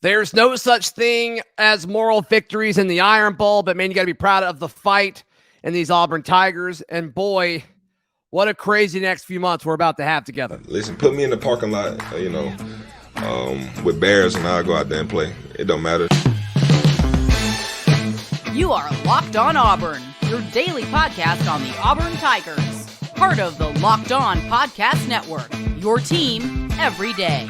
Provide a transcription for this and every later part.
There's no such thing as moral victories in the Iron Bowl, but man, you got to be proud of the fight in these Auburn Tigers. And boy, what a crazy next few months we're about to have together. Listen, put me in the parking lot, with Bears, and I'll go out there and play. It don't matter. You are Locked On Auburn, your daily podcast on the Auburn Tigers. Part of the Locked On Podcast Network, your team every day.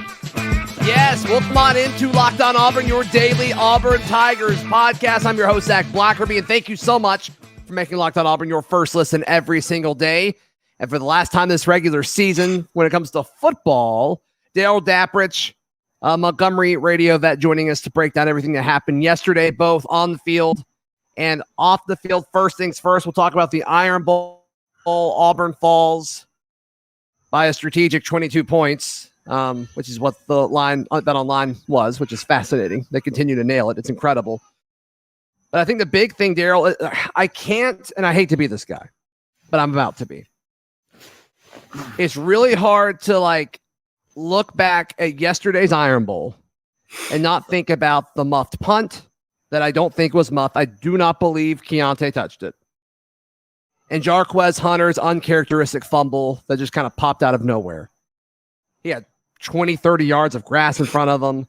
Yes, welcome on into Locked On Auburn, your daily Auburn Tigers podcast. I'm your host, Zach Blackerby, and thank you so much for making Locked On Auburn your first listen every single day. And for the last time this regular season, when it comes to football, Dale Daprich, Montgomery radio vet, joining us to break down everything that happened yesterday, both on the field and off the field. First things first, we'll talk about the Iron Bowl. Auburn falls by a strategic 22 points. Which is what the line Bet Online was, which is fascinating. They continue to nail it. It's incredible. But I think the big thing, Daryl, I can't, and I hate to be this guy, but I'm about to be. It's really hard to look back at yesterday's Iron Bowl and not think about the muffed punt that I don't think was muffed. I do not believe Keontae touched it. And Jarquez Hunter's uncharacteristic fumble that just kind of popped out of nowhere. He had 20, 30 yards of grass in front of him.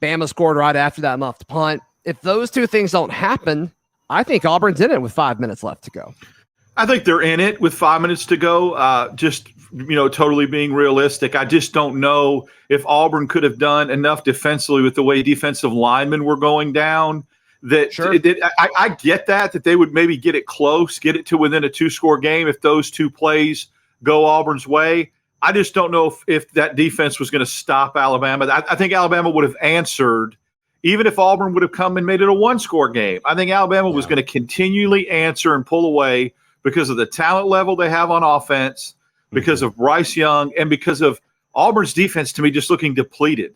Bama scored right after that muffed punt. If those two things don't happen, I think Auburn's in it with 5 minutes left to go. I think they're in it with 5 minutes to go. Totally being realistic. I just don't know if Auburn could have done enough defensively with the way defensive linemen were going down. That sure. I get that they would maybe get it close, get it to within a 2-score game if those two plays go Auburn's way. I just don't know if that defense was going to stop Alabama. I think Alabama would have answered, even if Auburn would have come and made it a 1-score game. I think Alabama was going to continually answer and pull away because of the talent level they have on offense, because of Bryce Young, and because of Auburn's defense, to me, just looking depleted.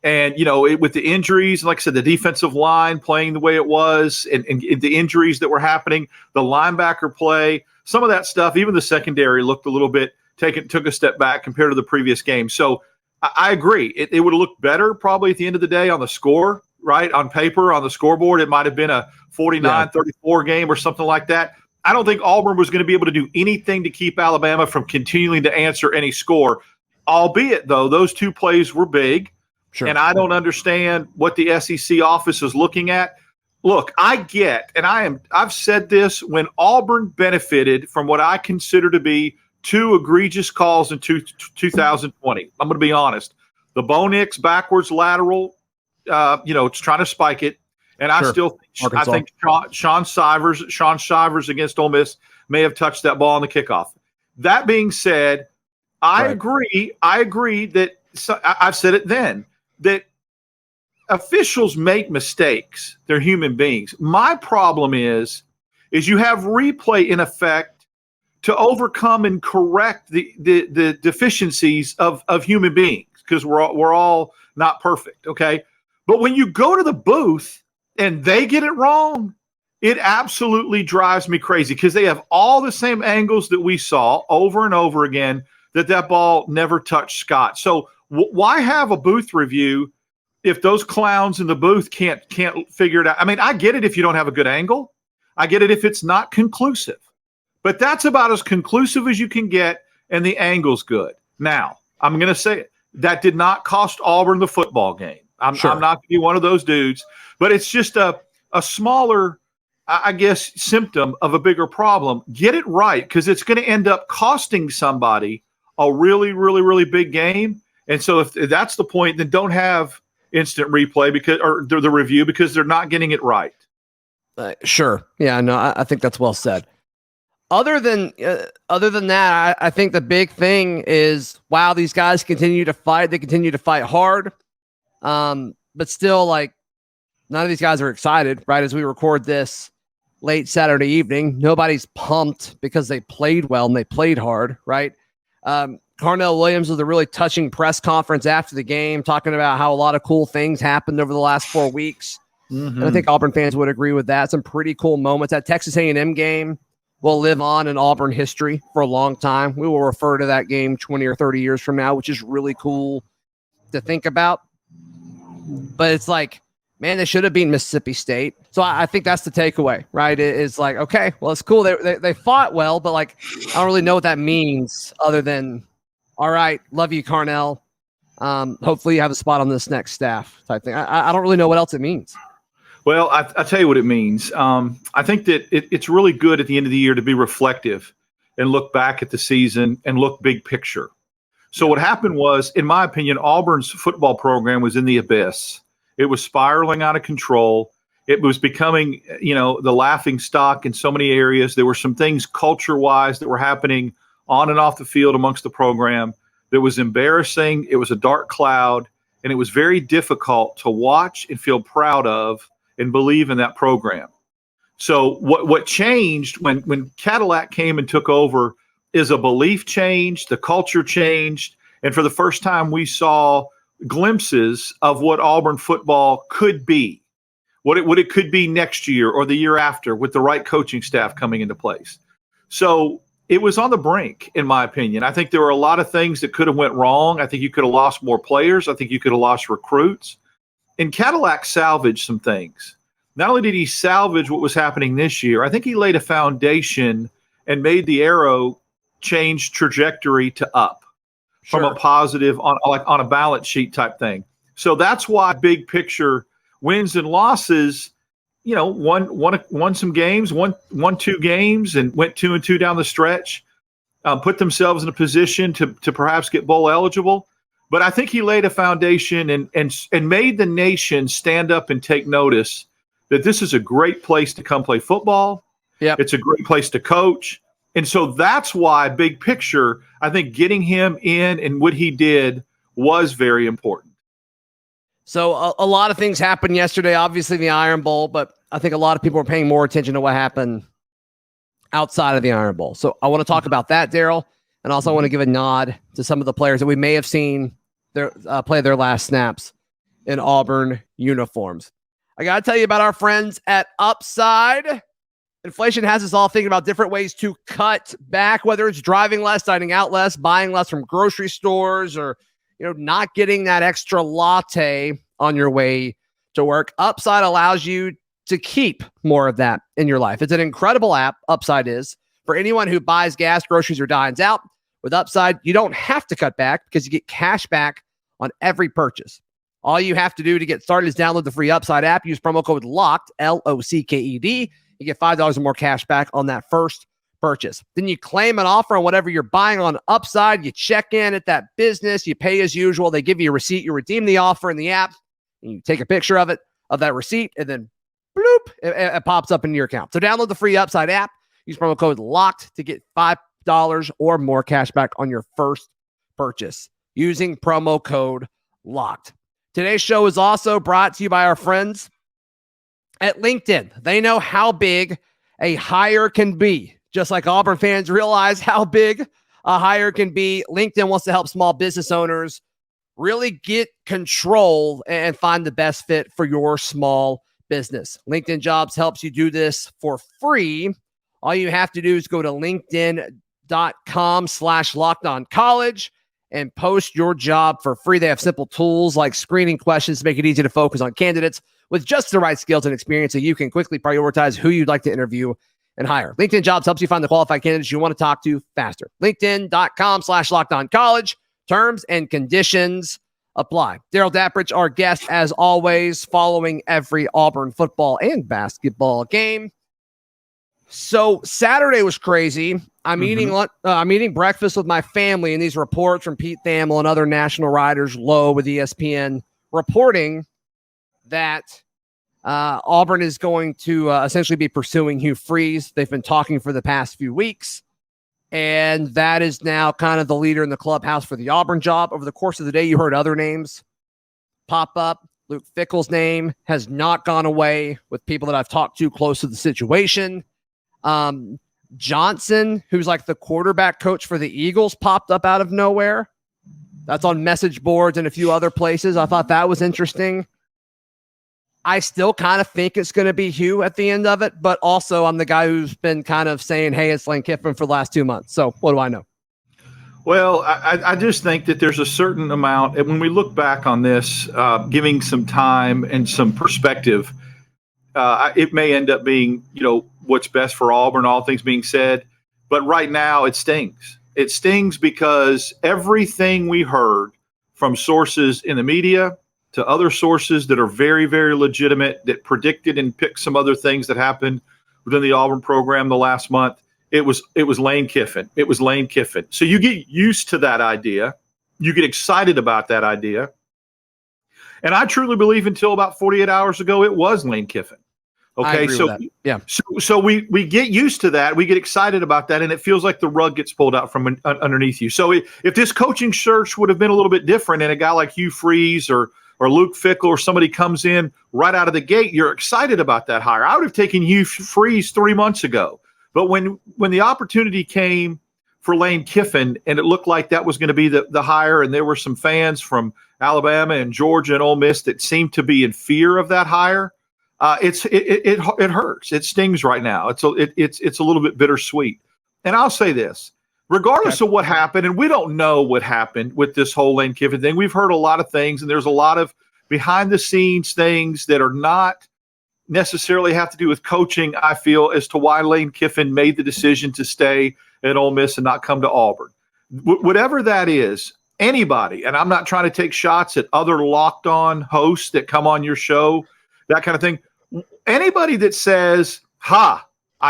And, with the injuries, like I said, the defensive line playing the way it was, and the injuries that were happening, the linebacker play, some of that stuff, even the secondary looked a little bit took a step back compared to the previous game. So I agree. It would have looked better probably at the end of the day on the score, right? On paper, on the scoreboard, it might have been a 49-34 game or something like that. I don't think Auburn was going to be able to do anything to keep Alabama from continuing to answer any score, albeit, though, those two plays were big. Sure. And I don't understand what the SEC office is looking at. Look, I get, and I've said this, when Auburn benefited from what I consider to be two egregious calls in 2020. I'm going to be honest. The Bo Nix backwards lateral, it's trying to spike it. And I think Sean Shivers against Ole Miss may have touched that ball on the kickoff. That being said, I agree that I've said it then, that officials make mistakes. They're human beings. My problem is you have replay in effect to overcome and correct the deficiencies of human beings, because we're all not perfect, okay? But when you go to the booth and they get it wrong, it absolutely drives me crazy, because they have all the same angles that we saw over and over again, that ball never touched Scott. So why have a booth review if those clowns in the booth can't figure it out? I mean, I get it if you don't have a good angle. I get it if it's not conclusive. But that's about as conclusive as you can get, and the angle's good. Now, I'm going to say it. That did not cost Auburn the football game. I'm not going to be one of those dudes. But it's just a smaller, I guess, symptom of a bigger problem. Get it right, because it's going to end up costing somebody a really, really, really big game. And so if that's the point, then don't have instant replay or the review, because they're not getting it right. Sure. Yeah, no, I think that's well said. Other than that, I think the big thing is, wow, these guys continue to fight. They continue to fight hard. But still, none of these guys are excited, right? As we record this late Saturday evening, nobody's pumped because they played well and they played hard, right? Carnell Williams with a really touching press conference after the game, talking about how a lot of cool things happened over the last 4 weeks. Mm-hmm. And I think Auburn fans would agree with that. Some pretty cool moments. That Texas A&M game will live on in Auburn history for a long time. We will refer to that game 20 or 30 years from now, which is really cool to think about. But it's like, man, they should have beaten Mississippi State. So I think that's the takeaway, right? It's like, okay, well, it's cool. They fought well, but like, I don't really know what that means other than, all right, love you, Carnell. Hopefully you have a spot on this next staff type thing. I don't really know what else it means. Well, I tell you what it means. I think that it's really good at the end of the year to be reflective and look back at the season and look big picture. So what happened was, in my opinion, Auburn's football program was in the abyss. It was spiraling out of control. It was becoming, the laughing stock in so many areas. There were some things culture-wise that were happening on and off the field amongst the program that was embarrassing. It was a dark cloud, and it was very difficult to watch and feel proud of and believe in that program. So what changed when Cadillac came and took over is a belief change, the culture changed, and for the first time we saw glimpses of what Auburn football could be, what it could be next year or the year after with the right coaching staff coming into place. So it was on the brink, in my opinion. I think there were a lot of things that could have went wrong. I think you could have lost more players. I think you could have lost recruits. And Cadillac salvaged some things. Not only did he salvage what was happening this year, I think he laid a foundation and made the arrow change trajectory to up. From a positive on a balance sheet type thing. So that's why big picture wins and losses, won some games, won 2 games and went 2-2 down the stretch, put themselves in a position to perhaps get bowl eligible. But I think he laid a foundation and made the nation stand up and take notice that this is a great place to come play football. Yeah, it's a great place to coach. And so that's why, big picture, I think getting him in and what he did was very important. So a lot of things happened yesterday, obviously the Iron Bowl, but I think a lot of people are paying more attention to what happened outside of the Iron Bowl. So I want to talk about that, Daryl, and also I want to give a nod to some of the players that we may have seen play their last snaps in Auburn uniforms. I got to tell you about our friends at Upside. Inflation has us all thinking about different ways to cut back, whether it's driving less, dining out less, buying less from grocery stores, or not getting that extra latte on your way to work. Upside allows you to keep more of that in your life. It's an incredible app, Upside is, for anyone who buys gas, groceries, or dines out. With Upside, you don't have to cut back because you get cash back on every purchase. All you have to do to get started is download the free Upside app. Use promo code LOCKED, LOCKED. You get $5 or more cash back on that first purchase. Then you claim an offer on whatever you're buying on Upside. You check in at that business. You pay as usual. They give you a receipt. You redeem the offer in the app. And you take a picture of that receipt, and then bloop, it pops up into your account. So download the free Upside app. Use promo code LOCKED to get $5 or more cash back on your first purchase using promo code LOCKED. Today's show is also brought to you by our friends at LinkedIn. They know how big a hire can be. Just like Auburn fans realize how big a hire can be, LinkedIn wants to help small business owners really get control and find the best fit for your small business. LinkedIn Jobs helps you do this for free. All you have to do is go to linkedin.com/lockedoncollege and post your job for free. They have simple tools like screening questions to make it easy to focus on candidates with just the right skills and experience so you can quickly prioritize who you'd like to interview and hire. LinkedIn Jobs helps you find the qualified candidates you want to talk to faster. LinkedIn.com/lockedoncollege. Terms and conditions apply. Daryl Dapprich, our guest, as always, following every Auburn football and basketball game. So Saturday was crazy. I'm eating breakfast with my family, and these reports from Pete Thamel and other national writers, Lowe with ESPN, reporting that Auburn is going to essentially be pursuing Hugh Freeze. They've been talking for the past few weeks, and that is now kind of the leader in the clubhouse for the Auburn job. Over the course of the day, you heard other names pop up. Luke Fickell's name has not gone away with people that I've talked to close to the situation. Johnson, who's like the quarterback coach for the Eagles, popped up out of nowhere. That's on message boards and a few other places. I thought that was interesting. I still kind of think it's going to be Hugh at the end of it, but also I'm the guy who's been kind of saying, hey, it's Lane Kiffin for the last 2 months. So what do I know? Well, I just think that there's a certain amount, and when we look back on this, giving some time and some perspective, it may end up being, what's best for Auburn, all things being said. But right now it stings. It stings because everything we heard from sources in the media to other sources that are very, very legitimate that predicted and picked some other things that happened within the Auburn program the last month, it was Lane Kiffin. It was Lane Kiffin. So you get used to that idea. You get excited about that idea. And I truly believe until about 48 hours ago, it was Lane Kiffin. Okay, so we get used to that. We get excited about that, and it feels like the rug gets pulled out from underneath you. So if this coaching search would have been a little bit different, and a guy like Hugh Freeze or Luke Fickell or somebody comes in right out of the gate, you're excited about that hire. I would have taken Hugh Freeze 3 months ago. But when the opportunity came for Lane Kiffin, and it looked like that was going to be the hire, and there were some fans from Alabama and Georgia and Ole Miss that seemed to be in fear of that hire, it hurts. It stings right now. It's a little bit bittersweet. And I'll say this, regardless of what happened, and we don't know what happened with this whole Lane Kiffin thing. We've heard a lot of things, and there's a lot of behind the scenes things that are not necessarily have to do with coaching, I feel, as to why Lane Kiffin made the decision to stay at Ole Miss and not come to Auburn. Whatever that is, anybody, and I'm not trying to take shots at other Locked On hosts that come on your show, that kind of thing. Anybody that says, I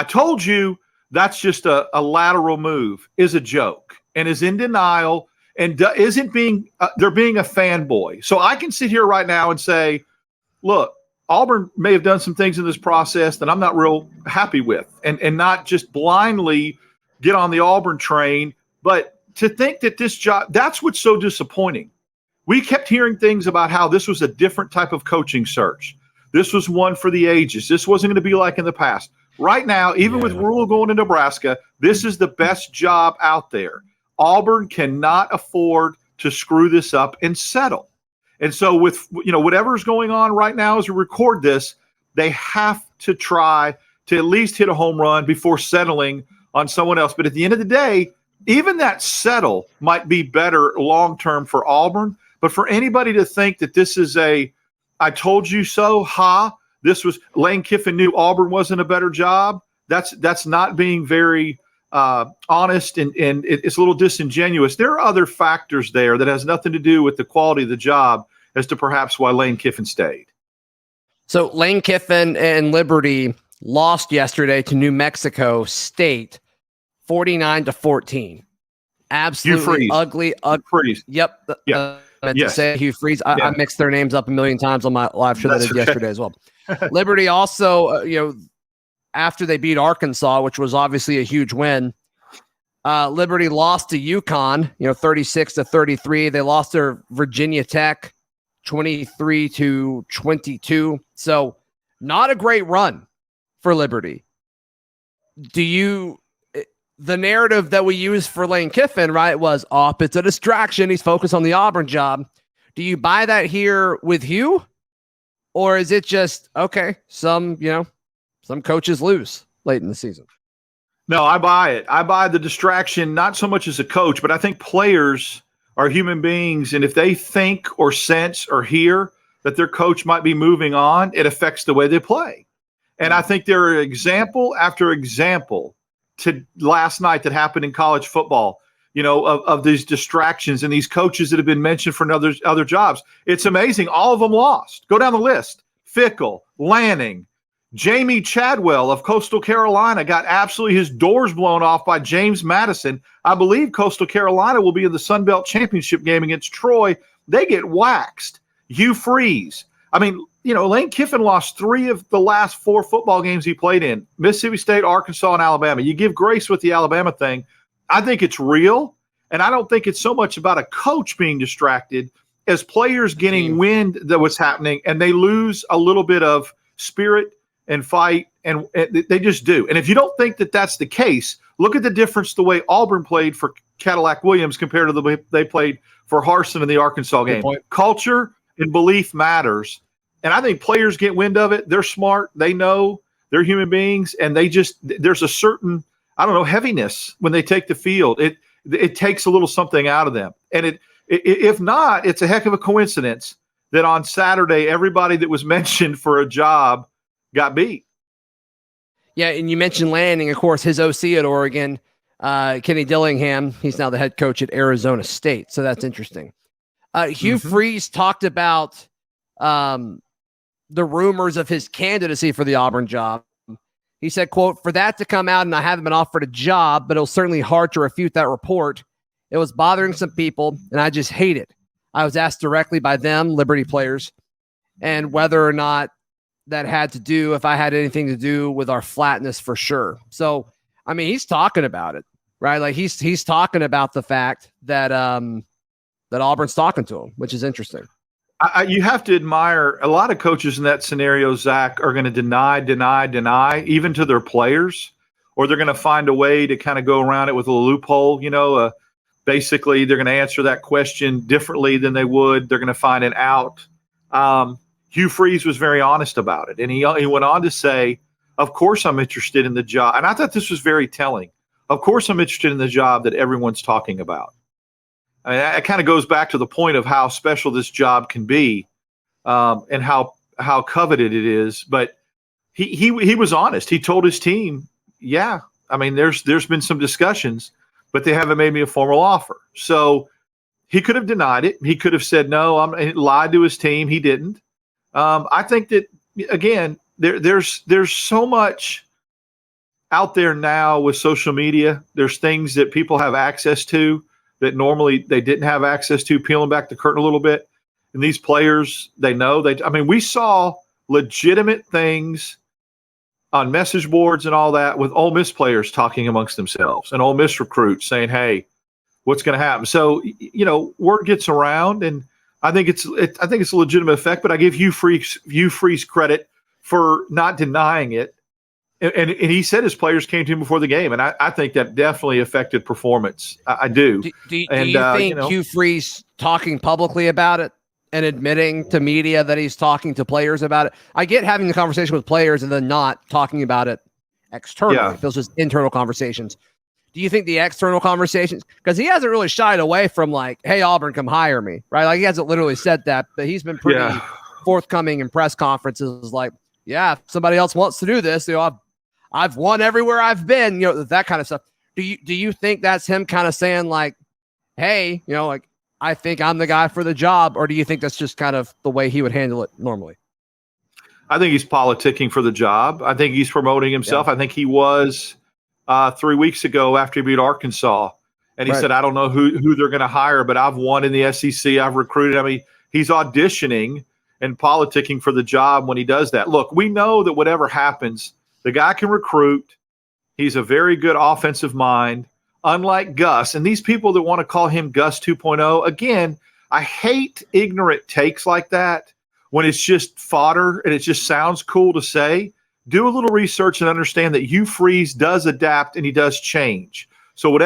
told you, that's just a lateral move, is a joke and is in denial and isn't being they're being a fanboy. So I can sit here right now and say, look, Auburn may have done some things in this process that I'm not real happy with, and not just blindly get on the Auburn train, but to think that this job, that's what's so disappointing. We kept hearing things about how this was a different type of coaching search. This was one for the ages. This wasn't going to be like in the past. Right now, even with Rule going to Nebraska, this is the best job out there. Auburn cannot afford to screw this up and settle. And so with whatever's going on right now as we record this, they have to try to at least hit a home run before settling on someone else. But at the end of the day, even that settle might be better long-term for Auburn. But for anybody to think that this is I told you so, this was Lane Kiffin knew Auburn wasn't a better job, that's not being very honest, and it's a little disingenuous. There are other factors there that has nothing to do with the quality of the job as to perhaps why Lane Kiffin stayed. So Lane Kiffin and Liberty lost yesterday to New Mexico State 49-14. Absolutely ugly. Freeze. Yep. To say Hugh Freeze. I mixed their names up a million times on my live show that I did yesterday as well. Liberty also, after they beat Arkansas, which was obviously a huge win, Liberty lost to UConn, 36-33. They lost to Virginia Tech 23-22. So not a great run for Liberty. The narrative that we used for Lane Kiffin, right, was, it's a distraction. He's focused on the Auburn job. Do you buy that here with Hugh? Or is it just, some coaches lose late in the season? No, I buy it. I buy the distraction, not so much as a coach, but I think players are human beings. And if they think or sense or hear that their coach might be moving on, it affects the way they play. And I think there are example after example to last night that happened in college football, of these distractions and these coaches that have been mentioned for other jobs. It's amazing. All of them lost. Go down the list. Fickell, Lanning, Jamie Chadwell of Coastal Carolina got absolutely his doors blown off by James Madison. I believe Coastal Carolina will be in the Sun Belt Championship game against Troy. They get waxed. Hugh Freeze. I mean, Lane Kiffin lost 3 of the last 4 football games he played in: Mississippi State, Arkansas, and Alabama. You give grace with the Alabama thing. I think it's real, and I don't think it's so much about a coach being distracted as players getting wind that what's happening, and they lose a little bit of spirit and fight, and they just do. And if you don't think that that's the case, look at the difference the way Auburn played for Carnell Williams compared to the way they played for Harsin in the Arkansas game. Culture and belief matters. And I think players get wind of it. They're smart. They know they're human beings. And there's a certain, heaviness when they take the field. it takes a little something out of them. And if not, it's a heck of a coincidence that on Saturday, everybody that was mentioned for a job got beat. Yeah, and you mentioned Lanning, of course, his OC at Oregon, Kenny Dillingham. He's now the head coach at Arizona State, so that's interesting. Hugh Freeze talked about the rumors of his candidacy for the Auburn job. He said, quote, "For that to come out and I haven't been offered a job, but it was certainly hard to refute that report. It was bothering some people, and I just hate it. I was asked directly by them, Liberty players, and whether or not that had to do, if I had anything to do with our flatness for sure." So, I mean, he's talking about it, right? Like he's talking about the fact that that Auburn's talking to him, which is interesting. You have to admire a lot of coaches in that scenario, Zach, are going to deny, even to their players, or they're going to find a way to kind of go around it with a loophole. Basically, they're going to answer that question differently than they would. They're going to find an out. Hugh Freeze was very honest about it. And he went on to say, of course I'm interested in the job. And I thought this was very telling. Of course I'm interested in the job that everyone's talking about. I mean, it kind of goes back to the point of how special this job can be and how coveted it is. But he was honest. He told his team, yeah, I mean, there's been some discussions, but they haven't made me a formal offer. So he could have denied it. He could have said no. He lied to his team. He didn't. I think that, again, there's so much out there now with social media. There's things that people have access to that normally they didn't have access to, peeling back the curtain a little bit. And these players, they know. We saw legitimate things on message boards and all that with Ole Miss players talking amongst themselves and Ole Miss recruits saying, hey, what's going to happen? So, word gets around, and I think it's a legitimate effect, but I give Hugh Freeze credit for not denying it. And he said his players came to him before the game, and I think that definitely affected performance. I do. Do you think Hugh Freeze talking publicly about it and admitting to media that he's talking to players about it? I get having the conversation with players and then not talking about it externally. Yeah. It feels just internal conversations. Do you think the external conversations, because he hasn't really shied away from like, hey, Auburn, come hire me, right? Like he hasn't literally said that, but he's been pretty forthcoming in press conferences like, yeah, if somebody else wants to do this, I've won everywhere I've been, that kind of stuff. Do you think that's him kind of saying like, hey, like, I think I'm the guy for the job, or do you think that's just kind of the way he would handle it normally? I think he's politicking for the job. I think he's promoting himself. Yeah. I think he was 3 weeks ago after he beat Arkansas. And he said, I don't know who they're going to hire, but I've won in the SEC. I've recruited. I mean, he's auditioning and politicking for the job when he does that. Look, we know that whatever happens, the guy can recruit. He's a very good offensive mind, unlike Gus. And these people that want to call him Gus 2.0, again, I hate ignorant takes like that when it's just fodder and it just sounds cool to say. Do a little research and understand that Hugh Freeze does adapt and he does change. So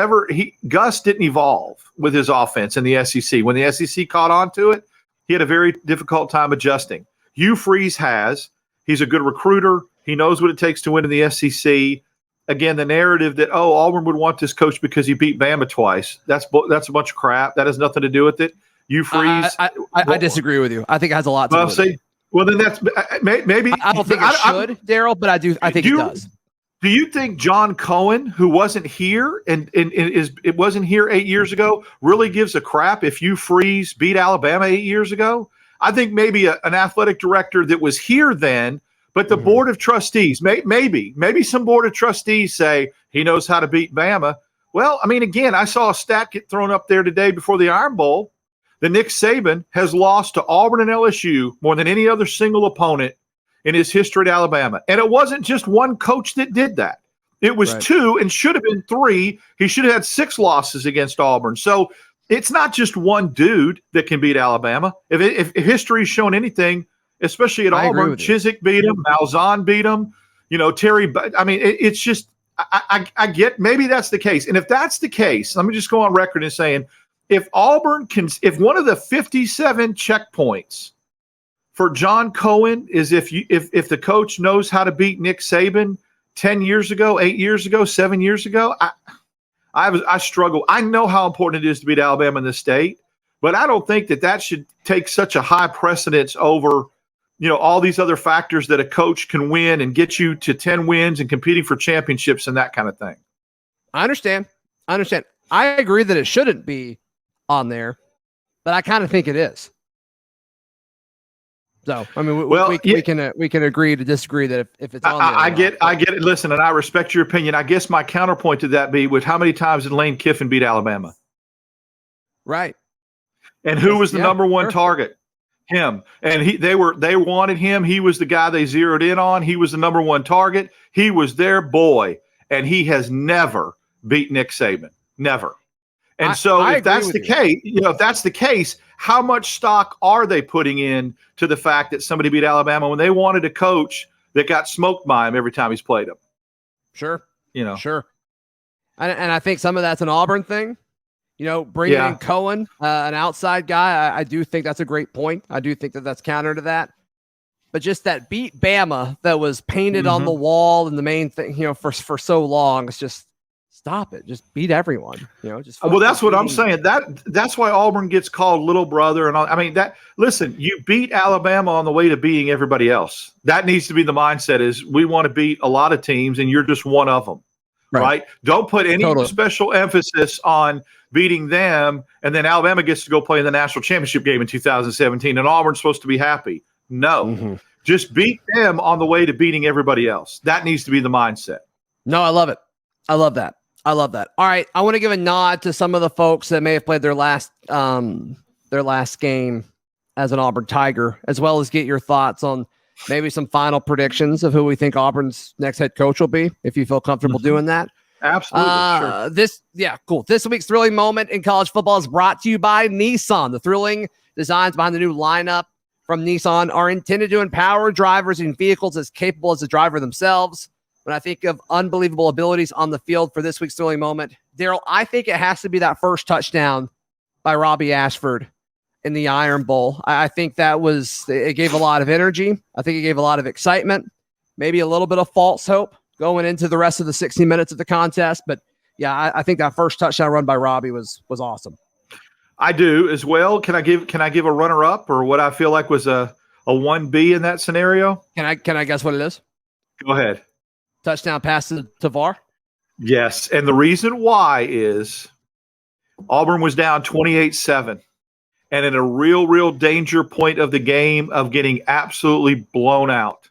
Gus didn't evolve with his offense in the SEC. When the SEC caught on to it, he had a very difficult time adjusting. Hugh Freeze has. He's a good recruiter. He knows what it takes to win in the SEC. Again, the narrative that, Auburn would want this coach because he beat Bama twice. That's a bunch of crap. That has nothing to do with it. Hugh Freeze. I disagree with you. I think it has a lot to do with it. Well, then that's maybe. I don't think it should, Daryl, but I think it does. Do you think John Cohen, who wasn't here and it wasn't here 8 years ago, really gives a crap if Hugh Freeze beat Alabama 8 years ago? I think maybe an athletic director that was here then, but the board of trustees, maybe some board of trustees say he knows how to beat Bama. Well, I mean, again, I saw a stat get thrown up there today before the Iron Bowl. The Nick Saban has lost to Auburn and LSU more than any other single opponent in his history at Alabama. And it wasn't just one coach that did that. It was two and should have been three. He should have had 6 losses against Auburn. So it's not just one dude that can beat Alabama. If history's shown anything, especially at Auburn, Chizik beat him, Malzahn beat him, Terry. I mean, it's just, I get, maybe that's the case. And if that's the case, let me just go on record and saying, if Auburn if one of the 57 checkpoints for John Cohen is if the coach knows how to beat Nick Saban 10 years ago, 8 years ago, 7 years ago, I struggle. I know how important it is to beat Alabama in this state, but I don't think that should take such a high precedence over, all these other factors that a coach can win and get you to 10 wins and competing for championships and that kind of thing. I understand. I agree that it shouldn't be on there, but I kind of think it is. So, I mean, we can agree to disagree that if it's on there. I get it. Listen, and I respect your opinion. I guess my counterpoint to that be with how many times did Lane Kiffin beat Alabama? Right. And who was the number one target? Him. And they wanted him. He was the guy they zeroed in on. He was the number one target. He was their boy, and he has never beat Nick Saban. Never. And if that's the case, how much stock are they putting in to the fact that somebody beat Alabama when they wanted a coach that got smoked by him every time he's played them? Sure. Sure. And I think some of that's an Auburn thing. Bringing in Cohen, an outside guy, I do think that's a great point. I do think that's counter to that. But just that beat Bama that was painted on the wall and the main thing, for so long, it's just stop it. Just beat everyone. Well, that's what I'm saying. That's why Auburn gets called little brother and all. I mean, listen, you beat Alabama on the way to beating everybody else. That needs to be the mindset. Is we want to beat a lot of teams, and you're just one of them. Right? Don't put any special emphasis on beating them, and then Alabama gets to go play in the national championship game in 2017, and Auburn's supposed to be happy. No, just beat them on the way to beating everybody else. That needs to be the mindset. No, I love it. I love that. All right, I want to give a nod to some of the folks that may have played their last game as an Auburn Tiger, as well as get your thoughts on maybe some final predictions of who we think Auburn's next head coach will be, if you feel comfortable doing that. Absolutely. Sure. Cool. This week's thrilling moment in college football is brought to you by Nissan. The thrilling designs behind the new lineup from Nissan are intended to empower drivers in vehicles as capable as the driver themselves. When I think of unbelievable abilities on the field for this week's thrilling moment, Daryl, I think it has to be that first touchdown by Robby Ashford in the Iron Bowl. I think it gave a lot of energy. I think it gave a lot of excitement, maybe a little bit of false hope going into the rest of the 60 minutes of the contest. But yeah, I think that first touchdown run by Robby was awesome. I do as well. Can I give a runner up or what I feel like was a 1B in that scenario? Can I guess what it is? Go ahead. Touchdown pass to VAR? Yes. And the reason why is Auburn was down 28-7 and in a real danger point of the game of getting absolutely blown out.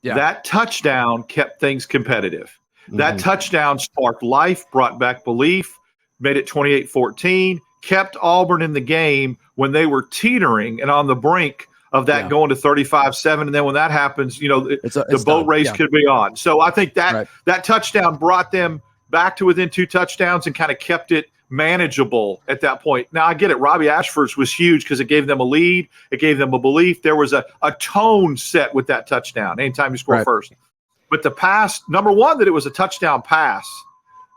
Yeah. That touchdown kept things competitive. That touchdown sparked life, brought back belief, made it 28-14, kept Auburn in the game when they were teetering and on the brink of that going to 35-7. And then when that happens, the boat race could be on. So I think that touchdown brought them back to within 2 touchdowns and kind of kept it manageable at that point. Now I get it. Robby Ashford's was huge because it gave them a lead. It gave them a belief. There was a tone set with that touchdown anytime you score first. But the pass, number one, that it was a touchdown pass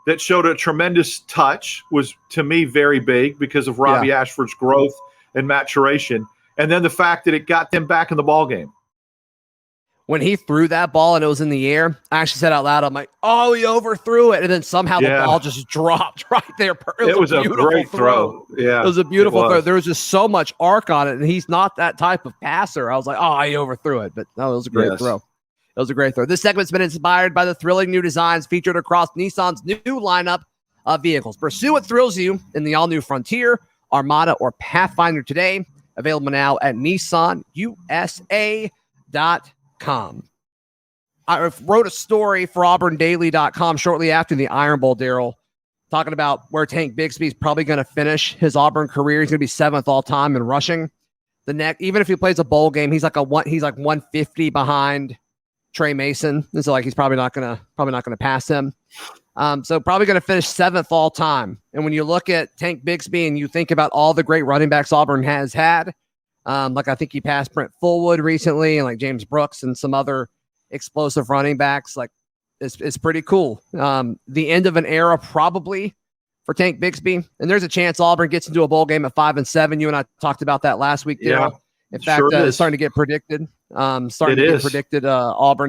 that showed a tremendous touch was, to me, very big because of Robby Ashford's growth and maturation. And then the fact that it got them back in the ball game. When he threw that ball and it was in the air, I actually said out loud, I'm like, oh, he overthrew it. And then somehow the ball just dropped right there. It was a great throw. Yeah. It was a beautiful throw. There was just so much arc on it, and he's not that type of passer. I was like, oh, he overthrew it. But no, it was a great throw. It was a great throw. This segment's been inspired by the thrilling new designs featured across Nissan's new lineup of vehicles. Pursue what thrills you in the all-new Frontier, Armada, or Pathfinder today. Available now at NissanUSA.com. I wrote a story for AuburnDaily.com shortly after the Iron Bowl, Daryl, talking about where Tank Bigsby is probably going to finish his Auburn career. He's going to be 7th all time in rushing. Even if he plays a bowl game, he's like 150 behind Trey Mason. And so he's probably not going to pass him. So probably going to finish 7th all time. And when you look at Tank Bigsby and you think about all the great running backs Auburn has had, I think he passed Brent Fullwood recently and James Brooks and some other explosive running backs. It's pretty cool. The end of an era probably for Tank Bigsby. And there's a chance Auburn gets into a bowl game at 5-7. You and I talked about that last week. Yeah. In fact, it's starting to get predicted. Auburn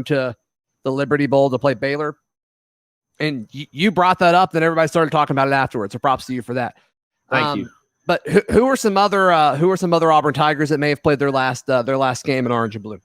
to the Liberty Bowl to play Baylor. And you brought that up, then everybody started talking about it afterwards. So props to you for that. Thank you. But who are some other Auburn Tigers that may have played their last game in orange and blue?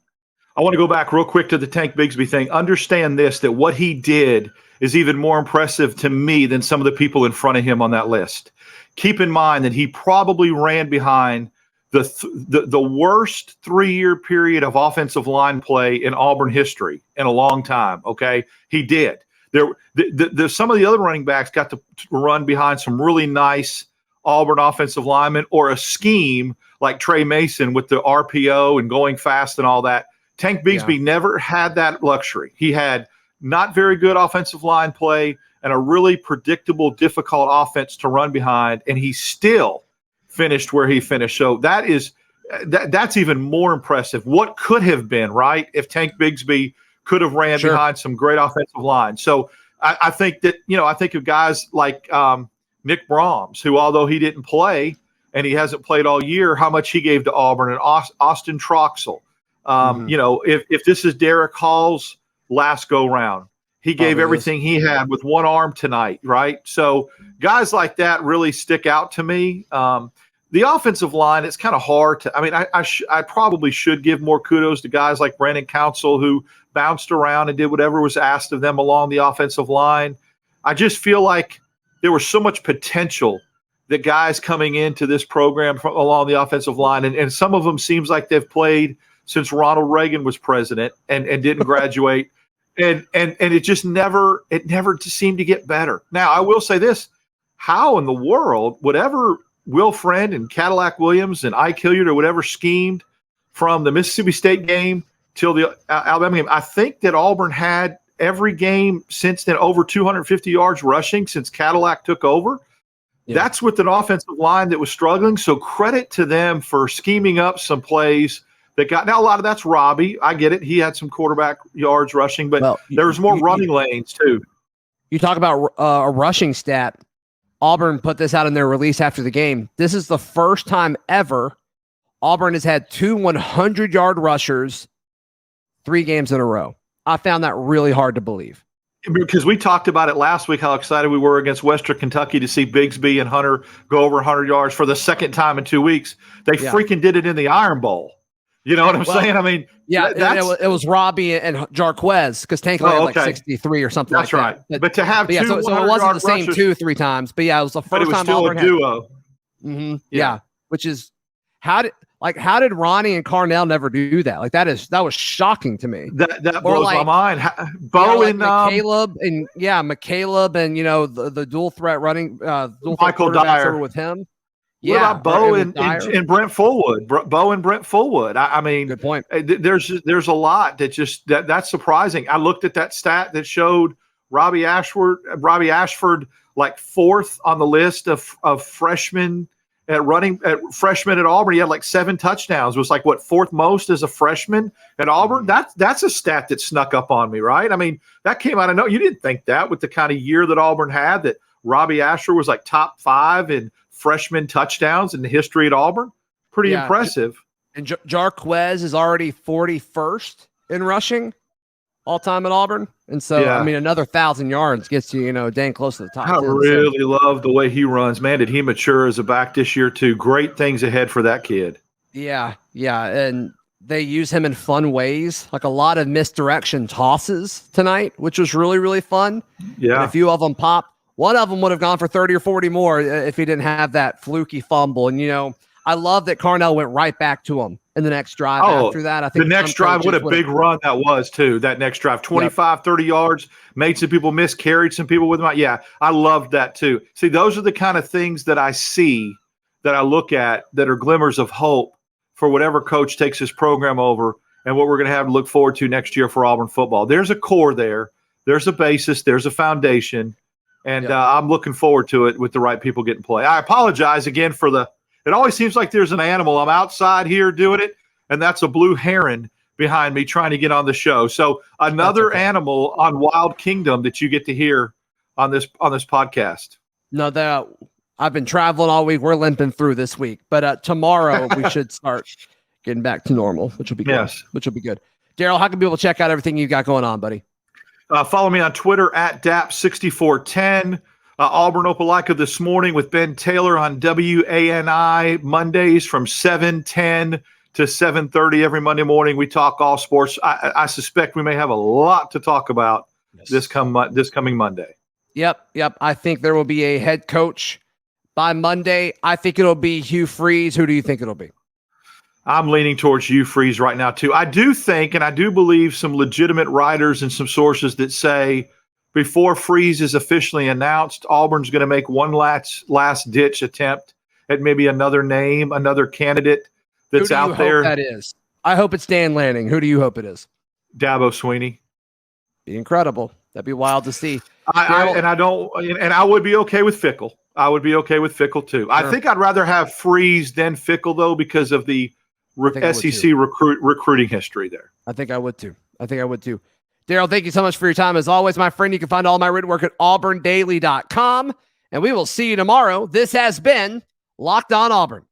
I want to go back real quick to the Tank Bigsby thing. Understand this, that what he did is even more impressive to me than some of the people in front of him on that list. Keep in mind that he probably ran behind the worst 3-year period of offensive line play in Auburn history in a long time. Okay, he did. There's some of the other running backs got to run behind some really nice Auburn offensive linemen, or a scheme like Trey Mason with the RPO and going fast and all that. Tank Bigsby never had that luxury. He had not very good offensive line play and a really predictable, difficult offense to run behind, and he still finished where he finished. So that's even more impressive. What could have been, right, if Tank Bigsby could have ran behind some great offensive line. So I think that, I think of guys like Nick Brahms, who, although he didn't play and he hasn't played all year, how much he gave to Auburn, and Austin Troxell. If this is Derek Hall's last go round, he gave everything he had with one arm tonight, right? So guys like that really stick out to me. The offensive line, it's kind of hard to – I probably should give more kudos to guys like Brandon Council, who bounced around and did whatever was asked of them along the offensive line. I just feel like there was so much potential that guys coming into this program along the offensive line, and some of them seems like they've played since Ronald Reagan was president and didn't graduate. And it just never seemed to get better. Now, I will say this. How in the world, whatever Will Friend and Cadillac Williams and Ike Hilliard or whatever schemed from the Mississippi State game till the Alabama game, I think that Auburn had every game since then over 250 yards rushing since Cadillac took over. Yeah. That's with an offensive line that was struggling. So credit to them for scheming up some plays that got – now a lot of that's Robby. I get it. He had some quarterback yards rushing, but there was more running lanes too. You talk about a rushing stat. Auburn put this out in their release after the game. This is the first time ever Auburn has had 2 100-yard rushers 3 games in a row. I found that really hard to believe. Because we talked about it last week, how excited we were against Western Kentucky to see Bigsby and Hunter go over 100 yards for the second time in 2 weeks. They freaking did it in the Iron Bowl. You know what I'm saying? I mean, it was Robby and Jarquez, because Tank had like 63 or something like that. That's right. But to have two, so it wasn't the same 2-3 times. But yeah, it was the first time Auburn had a duo. Yeah, which is how did Ronnie and Carnell never do that? Like that was shocking to me. That blows my mind. Bo and McCaleb and the dual threat running Michael Dyer with him. What about Bo and Brent Fullwood? Bo and Brent Fullwood. I mean, good point. There's a lot that's surprising. I looked at that stat that showed Robby Ashford like 4th on the list of freshmen freshmen at Auburn. He had like 7 touchdowns. It was like 4th most as a freshman at Auburn. That's a stat that snuck up on me, right? I mean, that came out of nowhere. You didn't think that with the kind of year that Auburn had, that Robby Ashford was like top 5 in freshman touchdowns in the history at Auburn. Pretty impressive. And Jarquez is already 41st in rushing all time at Auburn. And so, I mean, another 1,000 yards gets you, dang close to the top. I really love the way he runs. Man, did he mature as a back this year too? Great things ahead for that kid. Yeah. And they use him in fun ways, like a lot of misdirection tosses tonight, which was really, really fun. Yeah. And a few of them popped. One of them would have gone for 30 or 40 more if he didn't have that fluky fumble. And, I love that Carnell went right back to him in the next drive. After that, I think the next drive, what a big run that was too. That next drive, 25, 30 yards, made some people miss, carried some people with him. Yeah, I loved that too. See, those are the kind of things that I see, that I look at, that are glimmers of hope for whatever coach takes his program over, and what we're going to have to look forward to next year for Auburn football. There's a core there. There's a basis. There's a foundation. And I'm looking forward to it with the right people getting play. I apologize again for it always seems like there's an animal. I'm outside here doing it, and that's a blue heron behind me trying to get on the show. So another animal on Wild Kingdom that you get to hear on this podcast. No, I've been traveling all week. We're limping through this week. But tomorrow we should start getting back to normal, which will be good. Yes. Which will be good. Daryl, how can people check out everything you got going on, buddy? Follow me on Twitter at DAP6410. Auburn Opelika this morning with Ben Taylor on WANI Mondays from 7:10 to 7:30 every Monday morning. We talk all sports. I suspect we may have a lot to talk about this coming Monday. Yep. I think there will be a head coach by Monday. I think it'll be Hugh Freeze. Who do you think it'll be? I'm leaning towards Hugh Freeze right now, too. I do think, and I do believe some legitimate writers and some sources that say before Freeze is officially announced, Auburn's going to make one last-ditch attempt at maybe another name, another candidate that's out there. Who do you hope that is? I hope it's Dan Lanning. Who do you hope it is? Dabo Swinney. Be incredible. That'd be wild to see. I would be okay with Fickle. I would be okay with Fickle, too. Sure. I think I'd rather have Freeze than Fickle, though, because of the SEC recruiting history there. I think I would, too. Daryl, thank you so much for your time. As always, my friend, you can find all my written work at auburndaily.com, and we will see you tomorrow. This has been Locked On Auburn.